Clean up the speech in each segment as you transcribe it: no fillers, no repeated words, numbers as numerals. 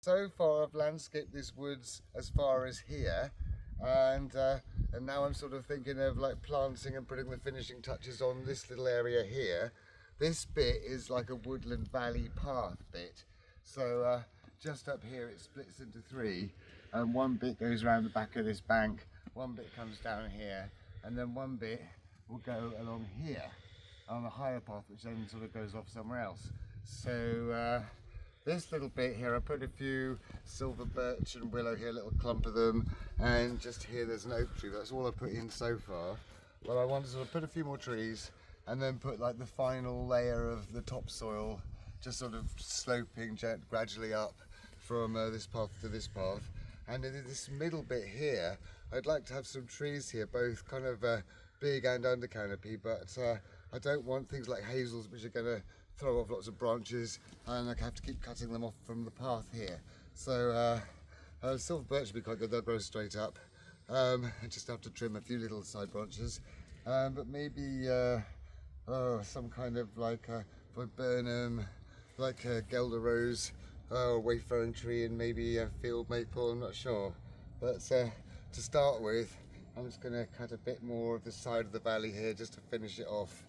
So far I've landscaped this woods as far as here, and now I'm sort of thinking of like planting and putting the finishing touches on this little area here. This bit is like a woodland valley path bit, so just up here it splits into three, and one bit goes around the back of this bank, one bit comes down here, and then one bit will go along here on a higher path which then sort of goes off somewhere else. So this little bit here, I put a few silver birch and willow here, a little clump of them, and just here there's an oak tree. That's all I put in so far. But I want to sort of put a few more trees and then put like the final layer of the topsoil, just sort of sloping gradually up from this path to this path. And in this middle bit here, I'd like to have some trees here, both kind of big and under canopy, but I don't want things like hazels which are going to throw off lots of branches, and I have to keep cutting them off from the path here. So silver birch would be quite good, they'll grow straight up. I just have to trim a few little side branches, but maybe some kind of like viburnum, like a Gelder rose, or wayfaring tree, and maybe a field maple, I'm not sure. But to start with, I'm just going to cut a bit more of the side of the valley here just to finish it off.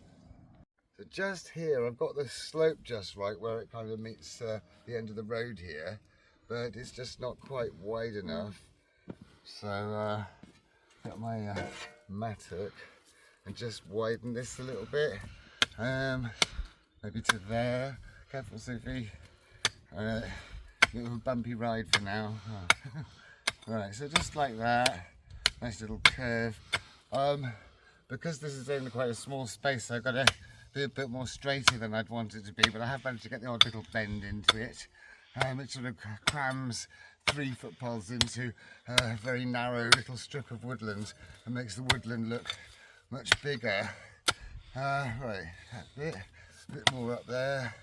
So just here, I've got the slope just right where it kind of meets the end of the road here, but it's just not quite wide enough. So got my mattock and just widen this a little bit, maybe to there. Careful, Sophie. Little bumpy ride for now. Oh. Right, so just like that, nice little curve. Because this is only quite a small space, I've got to be a bit more straighter than I'd want it to be, but I have managed to get the odd little bend into it. It sort of crams 3 footpaths into a very narrow little strip of woodland and makes the woodland look much bigger. Right, that bit, a bit more up there.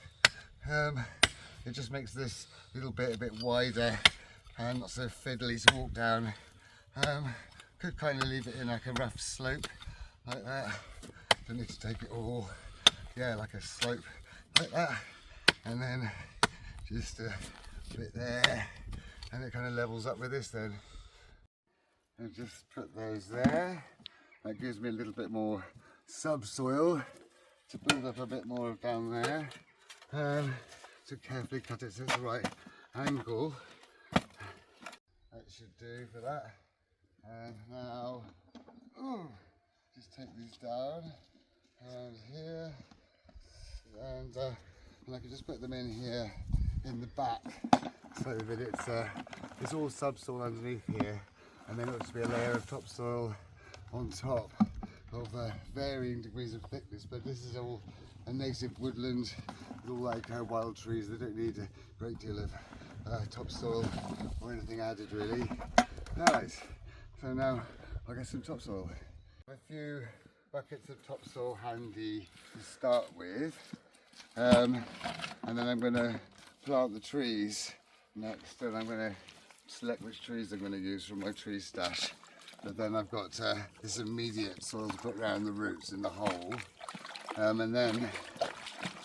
It just makes this little bit a bit wider and not so fiddly to walk down. Could kind of leave it in like a rough slope like that. Don't need to take it all. Yeah, like a slope like that, and then just a bit there, and it kind of levels up with this then. And just put those there. That gives me a little bit more subsoil to build up a bit more down there. So carefully cut it so it's the right angle. That should do for that. And now, just take these down, and here, and I can just put them in here in the back so that it's all subsoil underneath here, and then it'll just be a layer of topsoil on top of varying degrees of thickness. But this is all a native woodland, all like wild trees. They don't need a great deal of topsoil or anything added really. Right, so now I'll get some topsoil. A few buckets of topsoil handy to start with, and then I'm going to plant the trees next, and I'm going to select which trees I'm going to use from my tree stash. But then I've got this immediate soil to put around the roots in the hole, and then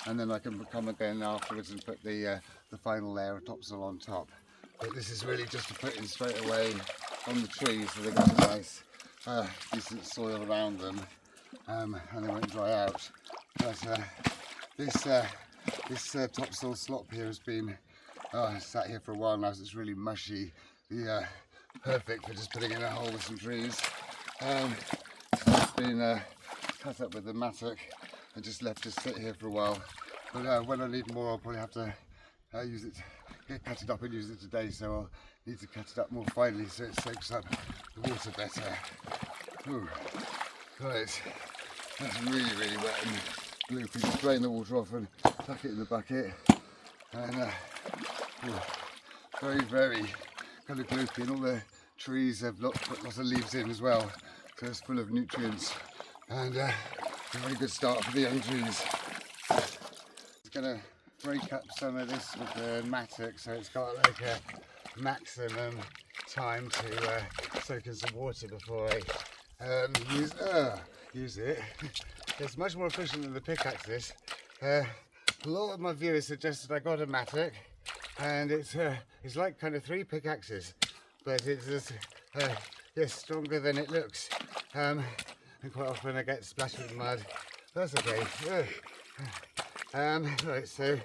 I can come again afterwards and put the final layer of topsoil on top. But this is really just to put in straight away on the trees so they've got a nice decent soil around them, and they won't dry out. But this topsoil slop here has been sat here for a while now, so it's really mushy. Perfect for just putting in a hole with some trees. It's been cut up with the mattock and just left to sit here for a while. But when I need more, I'll probably have to use it, cut it up and use it today. So I'll need to cut it up more finely so it soaks up the water better. Ooh. Right, that's really, really wet and gloopy. Just drain the water off and tuck it in the bucket. And very, very kind of gloopy, and all the trees have put lots of leaves in as well, so it's full of nutrients, and a very good start for the young trees. It's going to break up some of this with the mattock, so it's got like a maximum time to soak in some water before I use it. It's much more efficient than the pickaxe is. A lot of my viewers suggested I got a mattock, and it's like kind of 3 pickaxes, but it's just yes, stronger than it looks. And quite often I get splashed with mud. That's okay. Right, so,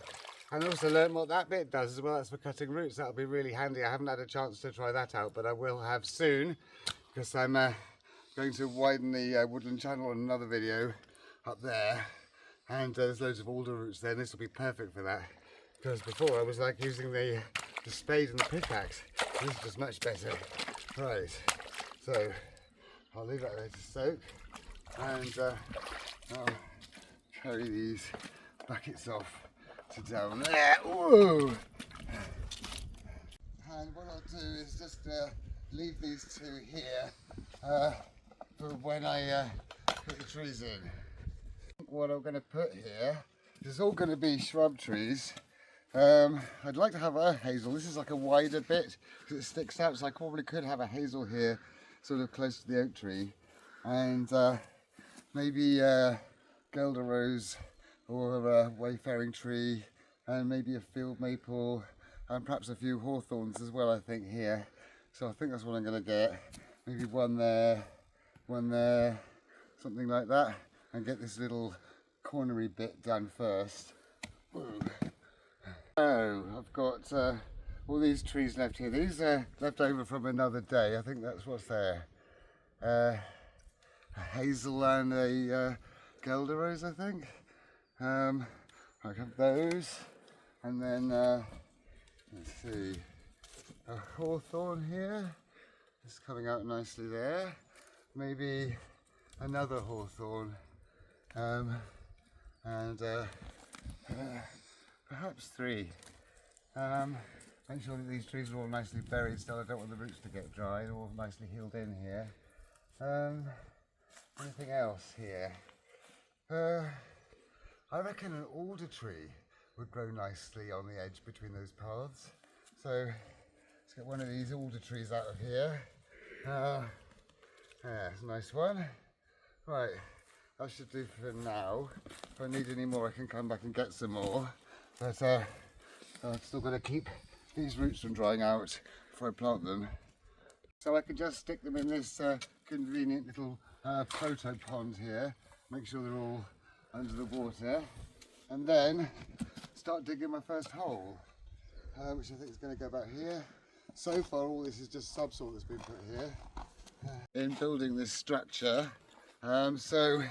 and also learn what that bit does as well. That's for cutting roots. That'll be really handy. I haven't had a chance to try that out, but I will have soon, because I'm going to widen the Woodland channel on another video up there, and there's loads of alder roots there, and this will be perfect for that, because before I was like using the spade and the pickaxe. This is just much better. Right, so I'll leave that there to soak, and I'll carry these buckets off to down there. Whoa! And what I'll do is just leave these 2 here for when I put the trees in. What I'm going to put here is all going to be shrub trees. I'd like to have a hazel. This is like a wider bit because it sticks out, so I probably could have a hazel here sort of close to the oak tree, and maybe Guelder rose or a wayfaring tree, and maybe a field maple, and perhaps a few hawthorns as well, I think, here. So I think that's what I'm going to get. Maybe one there, something like that, and get this little cornery bit done first. Whoa. So I've got all these trees left here. These are left over from another day. I think that's what's there. A hazel and a Guelder rose, I think. I have those, and then let's see, a hawthorn here. It's coming out nicely there. Maybe another hawthorn, and perhaps 3. Make sure that these trees are all nicely buried still. I don't want the roots to get dry. They're all nicely healed in here. Anything else here? I reckon an alder tree would grow nicely on the edge between those paths. So let's get one of these alder trees out of here. Yeah, it's a nice one. Right, that should do for now. If I need any more, I can come back and get some more. But I'm still going to keep these roots from drying out before I plant them. So I can just stick them in this convenient little proto pond here. Make sure they're all under the water, and then start digging my first hole, which I think is going to go about here. So far all this is just subsoil that's been put here in building this structure, so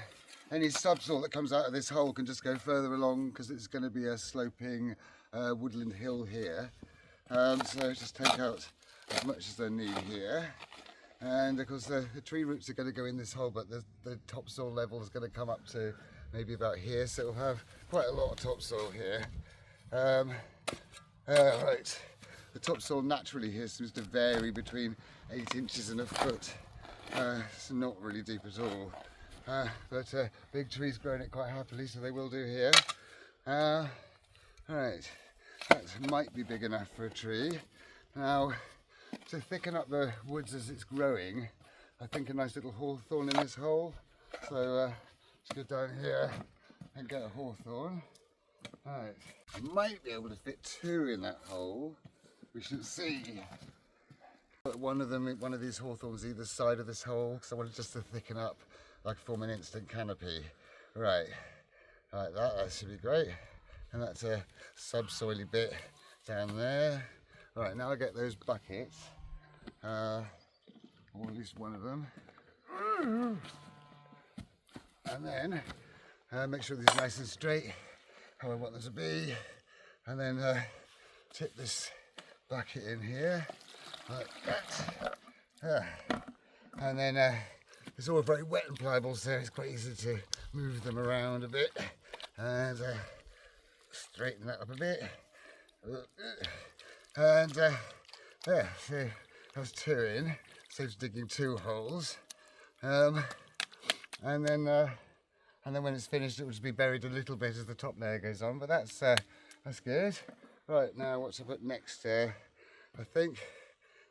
any subsoil that comes out of this hole can just go further along, because it's going to be a sloping woodland hill here. So just take out as much as I need here, and of course the tree roots are going to go in this hole, but the topsoil level is going to come up to maybe about here, so it'll have quite a lot of topsoil here. Right, the topsoil naturally here seems to vary between 8 inches and a foot. It's not really deep at all, but big trees growing it quite happily, so they will do here. Right, that might be big enough for a tree. Now, to thicken up the woods as it's growing, I think a nice little hawthorn in this hole. So let's go down here and get a hawthorn. Right, I might be able to fit 2 in that hole. We should see. Put one of these hawthorns either side of this hole, because I want it just to thicken up, like form an instant canopy. Right, like that. That should be great. And that's a subsoily bit down there. Right, now I get those buckets, or at least one of them, and then make sure these are nice and straight, how I want them to be, and then tip this bucket in here, like that, and then it's all very wet and pliable, so it's quite easy to move them around a bit, and straighten that up a bit. And yeah, so that's 2 in, saves digging 2 holes, and then when it's finished it will just be buried a little bit as the top layer goes on, but that's good. Right, now what's I put next there? I think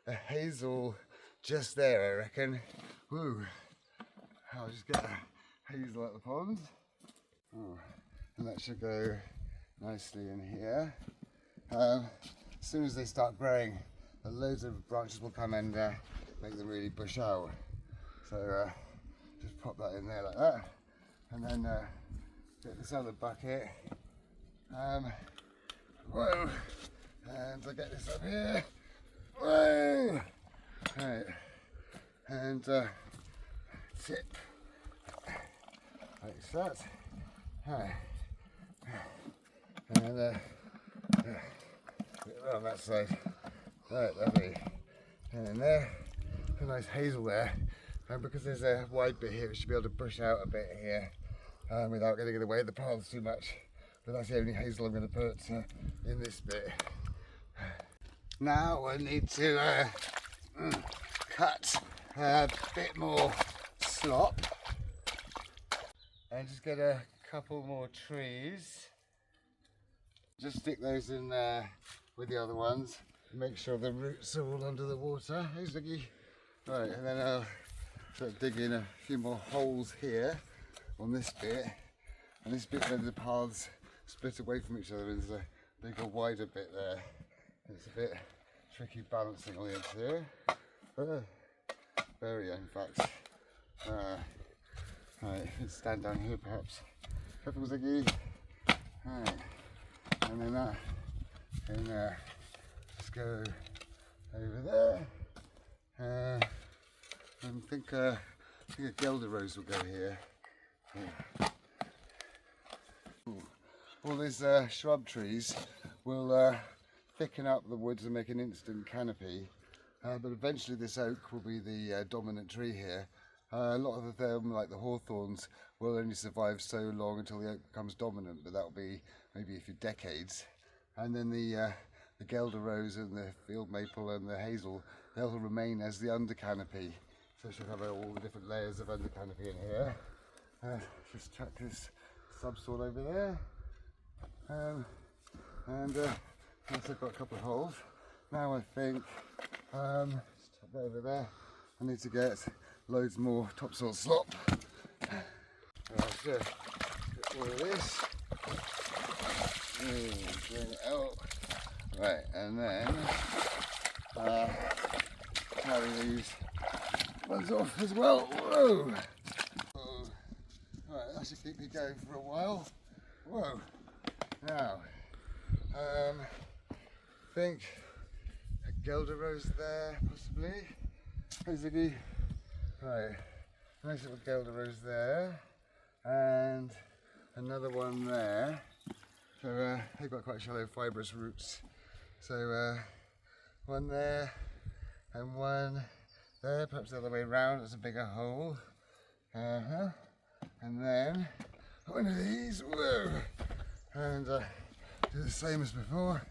a hazel just there, I reckon. Woo! I'll just get a hazel at the pond. Oh, and that should go nicely in here. as soon as they start growing, loads of branches will come and make them really bush out. So just pop that in there like that, and then get this other bucket. Whoa, and I'll get this up here. Whoa, right, and tip like that. Right. And on that side. Right, lovely. And in there, a nice hazel there. And because there's a wide bit here, it should be able to push out a bit here without getting in the way of the paths too much. But that's the only hazel I'm going to put in this bit. Now I need to cut a bit more slop and just get a couple more trees. Just stick those in there with the other ones. Make sure the roots are all under the water. Hey, Ziggy. Right, and then I'll start digging a few more holes here on this bit. And this bit where the paths split away from each other, and there's a bigger, wider bit there. It's a bit tricky balancing on the edge here. Very, in fact. Right, let's stand down here perhaps. Careful, Ziggy. Right, and then that in there. Let's go over there. And I think a Guelder rose will go here. All these shrub trees will thicken up the woods and make an instant canopy. But eventually this oak will be the dominant tree here. A lot of them, like the hawthorns, will only survive so long until the oak becomes dominant, but that'll be maybe a few decades. And then the Guelder rose and the field maple and the hazel, they'll remain as the under canopy. So she'll have all the different layers of under canopy in here. Just chuck this subsoil over there. And once I've got a couple of holes, now I think, just chuck that over there, I need to get loads more topsoil slop. I'll just get all of this, bring it out, right, and then carry these ones off as well. Whoa! Right, that should keep me going for a while. Whoa! Now, I think a Guelder rose there, possibly. Hey, Ziggy. Right, nice little Guelder rose there, and another one there. So they've got quite shallow fibrous roots. So one there, and one there, perhaps the other way around, it's a bigger hole. And then one of these, whoa! And do the same as before,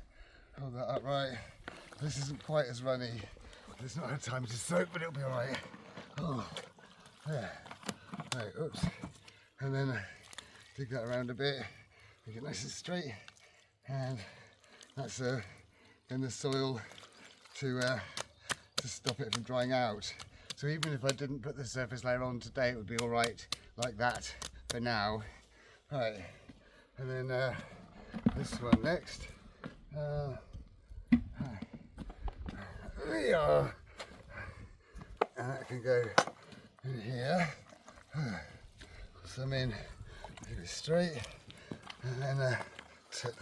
hold that upright. This isn't quite as runny. There's not had time to soak, but it'll be alright. Oh, there. Right, oops. And then dig that around a bit, make it nice and straight. And that's in the soil to stop it from drying out. So even if I didn't put the surface layer on today, it would be alright like that for now. Right, and then this one next. There we are. And that can go in here. Some in, keep it straight, and then set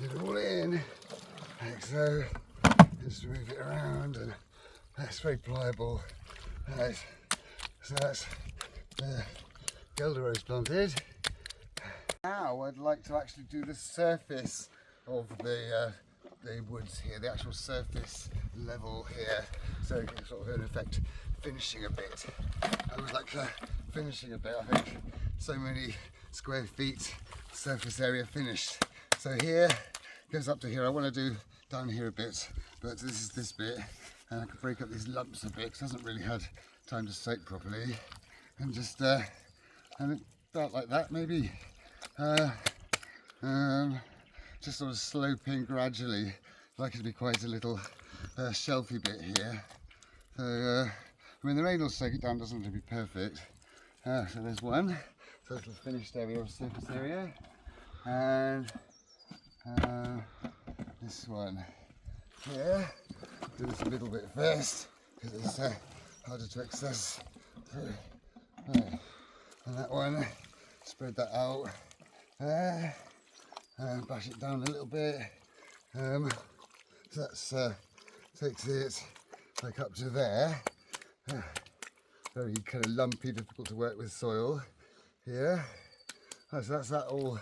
it all in, like so. Just move it around, and that's very pliable. Right. So that's the Guelder rose planted. Now I'd like to actually do the surface of the woods here, the actual surface level here. So it's sort of in effect finishing a bit. I would like finishing a bit. I think so many square feet surface area finished. So here goes up to here. I want to do down here a bit, but this is this bit, and I can break up these lumps a bit because it hasn't really had time to soak properly, and just and start like that maybe. Just sort of sloping gradually, like it'd be quite a little shelfy bit here. So I mean the rain will soak it down, doesn't have to be perfect. So there's one, so it's a finished area of surface area, and this one. here. Do this a little bit first because it's harder to access through. Right. And that one, spread that out there and brush it down a little bit. So that's takes it like up to there. Very kind of lumpy, difficult to work with soil here. So that's that all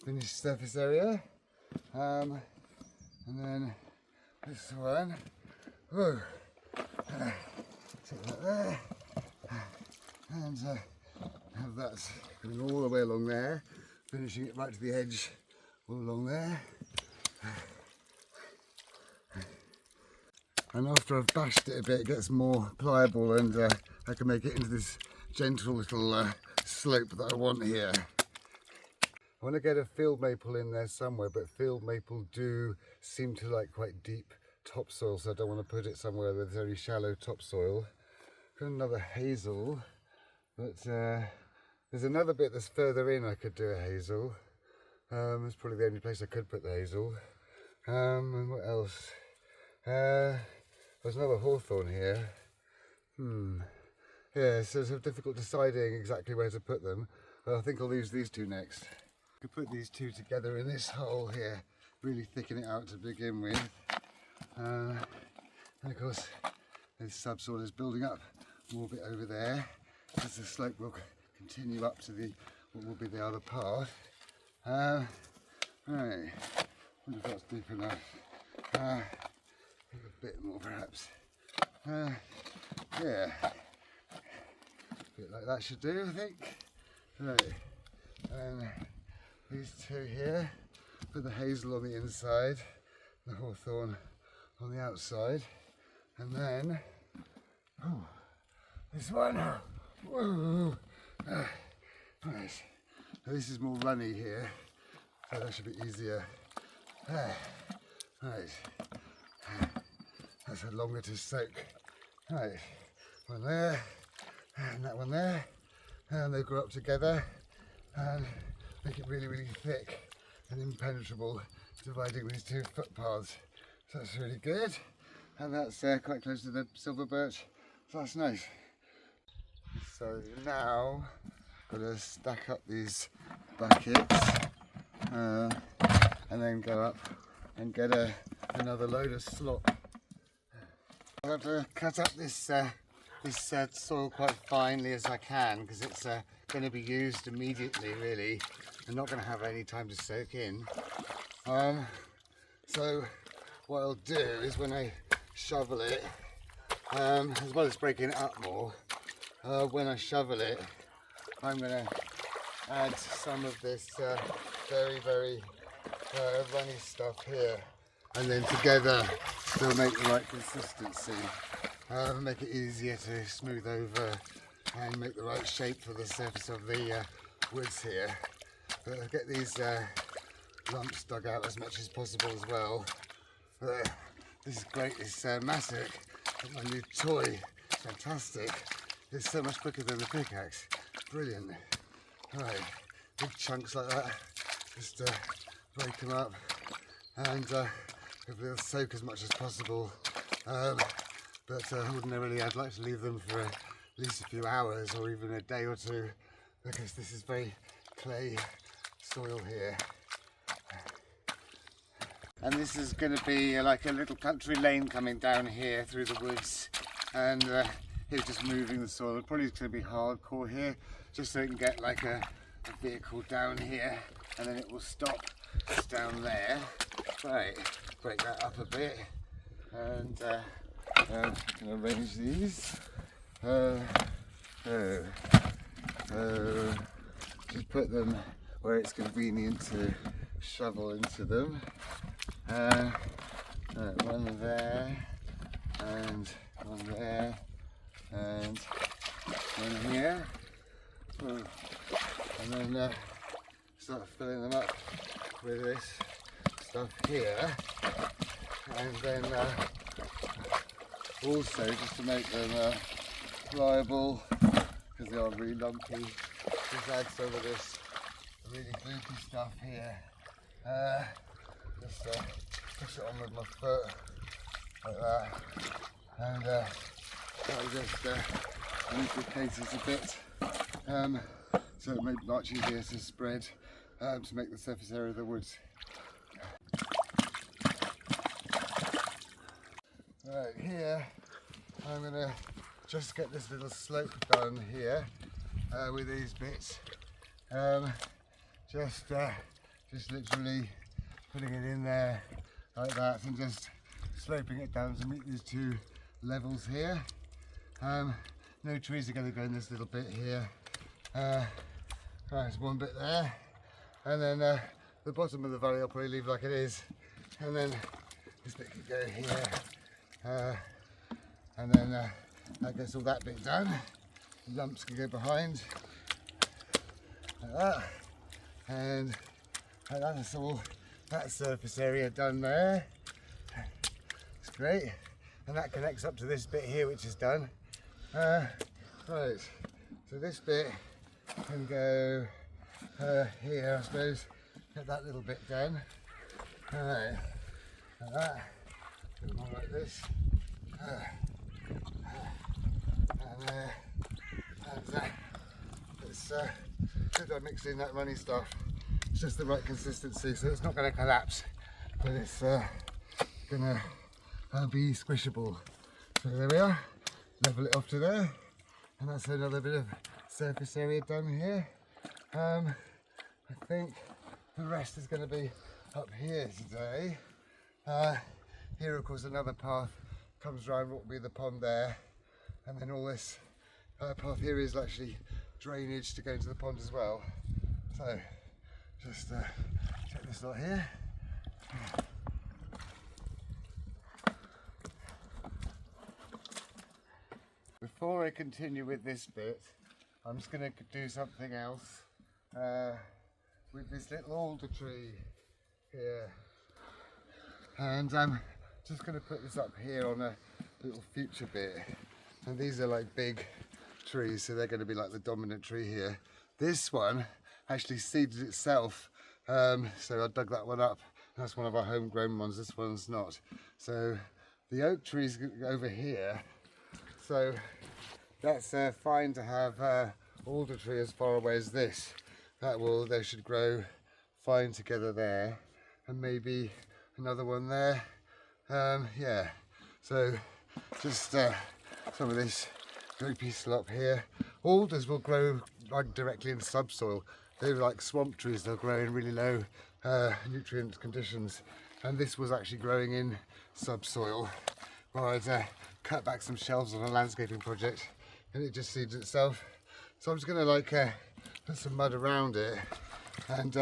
finished surface area. And then this one, whoa, take that there, and have that going all the way along there, finishing it right to the edge, all along there. And after I've bashed it a bit, it gets more pliable, and I can make it into this gentle little slope that I want here. I want to get a field maple in there somewhere, but field maple do seem to like quite deep topsoil, so I don't want to put it somewhere with very shallow topsoil. Got another hazel, but there's another bit that's further in I could do a hazel. It's probably the only place I could put the hazel. And what else? There's another hawthorn here. Yeah, so it's difficult deciding exactly where to put them. I think I'll use these two next. I could put these two together in this hole here, really thicken it out to begin with. And of course, this subsoil is building up more bit over there, as the slope will continue up to the what will be the other path. Right, I wonder if that's deep enough. A bit more perhaps. Yeah, a bit like that should do, I think. Right, and these two here, put the hazel on the inside, the hawthorn on the outside, and then this one. Nice. Now this is more runny here, so that should be easier. Right. That's longer to soak. Right. One there, and that one there, and they grow up together and make it really, really thick and impenetrable, dividing these two footpaths. So that's really good, and that's quite close to the silver birch, so that's nice. So now I'm going to stack up these buckets and then go up and get another load of slop. I have to cut up this soil quite finely as I can, because it's going to be used immediately really. I'm not going to have any time to soak in. So what I'll do is when I shovel it, as well as breaking it up more, when I shovel it, I'm going to add some of this very, very runny stuff here, and then together they'll make the right consistency, make it easier to smooth over and make the right shape for the surface of the woods here. But I'll get these lumps dug out as much as possible as well. This is great, this Mastic, my new toy, fantastic. It's so much quicker than the pickaxe, brilliant. Right, big chunks like that, just break them up, and hopefully they'll soak as much as possible. But ordinarily I'd like to leave them for at least a few hours or even a day or two, because this is very clay soil here. And this is going to be like a little country lane coming down here through the woods, and he's just moving the soil. Probably it's going to be hardcore here, just so you can get like a vehicle down here, and then it will stop just down there. Right, break that up a bit, and I can arrange these. Just put them where it's convenient to shovel into them. One there, and one there, and one here, and then start filling them up with this stuff here, and then also just to make them pliable, because they are really lumpy, just add some of this really gloopy stuff here. Just push it on with my foot like that, and that will just lubricate it a bit, so it makes it much easier to spread to make the surface area of the woods. Right, here I'm going to just get this little slope done here with these bits. Just literally putting it in there like that and just sloping it down to meet these two levels here. No trees are going to go in this little bit here. Right, there's one bit there, and then the bottom of the valley I'll probably leave like it is, and then this bit can go here, and then that gets all that bit done. The lumps can go behind like that, and that's all that surface area done there. It's great, and that connects up to this bit here, which is done. Right, so this bit can go here, I suppose. Get that little bit done. Alright, like that. Do more like this. It's good I mixed in that runny stuff. It's just the right consistency, so it's not going to collapse, but it's going to be squishable. So there we are. Level it off to there, and that's another bit of surface area done here. I think the rest is going to be up here today. Here of course another path comes round what will be the pond there, and then all this path here is actually drainage to go into the pond as well. So just check this lot here. Before I continue with this bit, I'm just going to do something else with this little alder tree here, and I'm just going to put this up here on a little future bit. And these are like big trees, so they're going to be like the dominant tree here. This one actually seeded itself, so I dug that one up. That's one of our homegrown ones. This one's not. So the oak tree's over here. So that's fine to have alder tree as far away as this. They should grow fine together there, and maybe another one there. Yeah. So just some of this goopy slop here. Alders will grow like directly in subsoil. They're like swamp trees. They'll grow in really low nutrient conditions, and this was actually growing in subsoil. Well, I'd cut back some shelves on a landscaping project, and it just seeds itself. So I'm just going to put some mud around it, and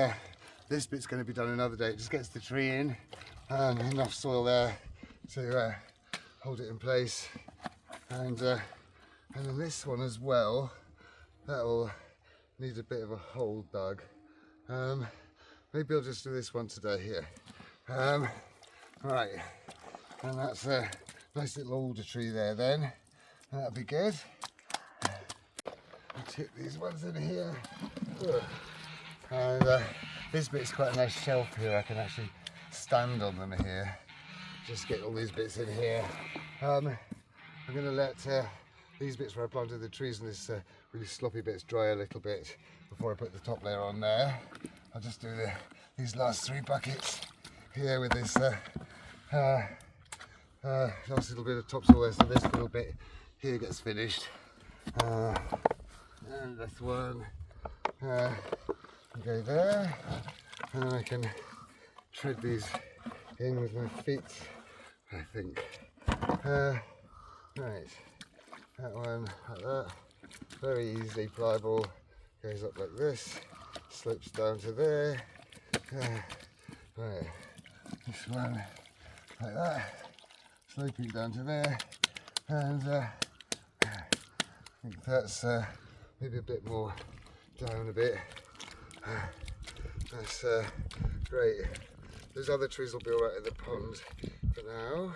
this bit's going to be done another day. It just gets the tree in and enough soil there to hold it in place, and then this one as well, that will need a bit of a hole dug. Maybe I'll just do this one today here. Right, and that's a nice little alder tree there then, and that'll be good. I'll tip these ones in here, and this bit's quite a nice shelf here. I can actually stand on them here. Just get all these bits in here. I'm going to let these bits where I planted the trees and this really sloppy bits dry a little bit before I put the top layer on there. I'll just do these last 3 buckets here with this last little bit of topsoil there, so this little bit here gets finished. And this one go there, and I can tread these in with my feet, I think. Right, that one like that, very easy, pliable, goes up like this, slopes down to there. Right, this one like that, sloping down to there, and I think that's maybe a bit more down a bit. That's great. Those other trees will be alright in the pond for now.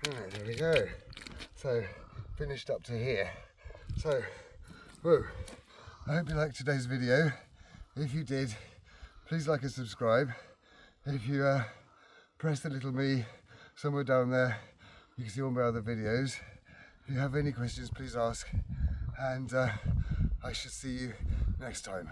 Right, there we go. So, finished up to here. So, whoa. I hope you liked today's video. If you did, please like and subscribe. If you press the little me somewhere down there. You can see all my other videos. If you have any questions, please ask, and I shall see you next time.